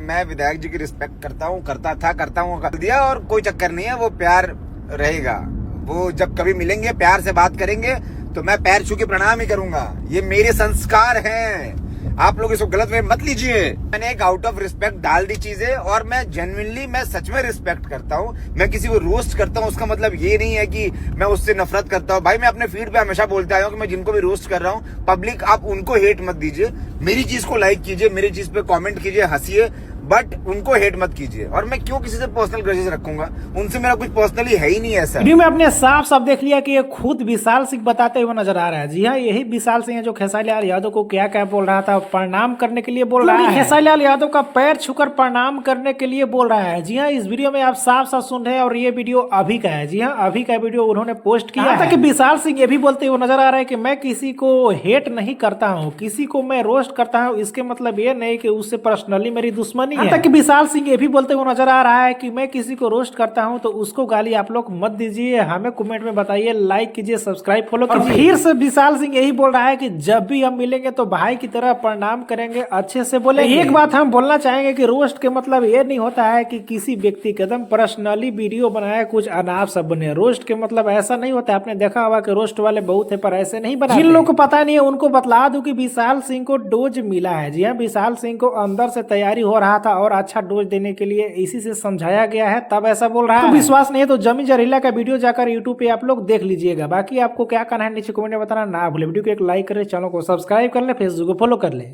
मैं विधायक जी की रिस्पेक्ट करता हूँ, करता हूँ, कर दिया, और कोई चक्कर नहीं है, वो प्यार रहेगा। वो जब कभी मिलेंगे, प्यार से बात करेंगे, तो मैं पैर छू के प्रणाम ही करूंगा। ये मेरे संस्कार हैं, आप लोग इसको गलत वे मत लीजिए। मैंने एक आउट ऑफ रिस्पेक्ट डाल दी चीजें, और मैं जेन्युइनली, मैं सच में रिस्पेक्ट करता हूँ। मैं किसी को रोस्ट करता हूँ, उसका मतलब ये नहीं है कि मैं उससे नफरत करता हूँ। भाई मैं अपने फीड पे हमेशा बोलते आया हूँ कि मैं जिनको भी रोस्ट कर रहा हूँ, पब्लिक आप उनको हेट मत दीजिए, मेरी चीज को लाइक कीजिए, मेरी चीज पे कॉमेंट कीजिए, हंसिए, बट उनको हेट मत कीजिए। और मैं क्यों किसी से पर्सनल ग्रजेस रखूंगा, उनसे मेरा कुछ पर्सनली है ही नहीं ऐसा। वीडियो में आपने साफ साफ देख लिया कि ये खुद विशाल सिंह बताते हुए नजर आ रहा है। जी हाँ, यही विशाल सिंह है जो खेसारी लाल यादव को क्या क्या बोल रहा था, प्रणाम करने के लिए बोल रहा है, खेसारी लाल यादव का पैर छूकर प्रणाम करने के लिए बोल रहा है। जी हाँ, इस वीडियो में आप साफ साफ सुन रहे हैं, और ये वीडियो अभी का है। जी हाँ, अभी का वीडियो उन्होंने पोस्ट किया है। ताकि विशाल सिंह ये भी बोलते हुए नजर आ रहा है कि मैं किसी को हेट नहीं करता हूँ, किसी को मैं रोस्ट करता हूँ, इसके मतलब ये नहीं कि उससे पर्सनली मेरी दुश्मनी है। ताकि विशाल सिंह ये भी बोलते हुए नजर आ रहा है कि मैं किसी को रोस्ट करता हूं तो उसको गाली आप लोग मत दीजिए, हमें कमेंट में बताइए, लाइक कीजिए, सब्सक्राइब फॉलो कीजिए। फिर से विशाल सिंह यही बोल रहा है कि जब भी हम मिलेंगे तो भाई की तरह प्रणाम करेंगे, अच्छे से बोलेंगे। एक बात हम बोलना चाहेंगे कि रोस्ट के मतलब ये नहीं होता है कि किसी व्यक्ति के एकदम पर्सनली वीडियो बनाए कुछ अनाप सब बने। रोस्ट के मतलब ऐसा नहीं होता है। आपने देखा होगा कि रोस्ट वाले बहुत है, पर ऐसे नहीं बनाते। जिन लोगों को पता नहीं है उनको बतला दूं कि विशाल सिंह को डोज मिला है। जी हाँ, विशाल सिंह को अंदर से तैयारी हो रहा था और अच्छा डोज देने के लिए इसी से समझाया गया है, तब ऐसा बोल रहा है। तो विश्वास नहीं है तो जमी जहरीला का वीडियो जाकर यूट्यूब पे आप लोग देख लीजिएगा। बाकी आपको क्या कहना है नीचे कमेंट में बताना ना भूले। वीडियो को एक लाइक करें, चैनल को सब्सक्राइब कर ले, फेसबुक को फॉलो कर ले।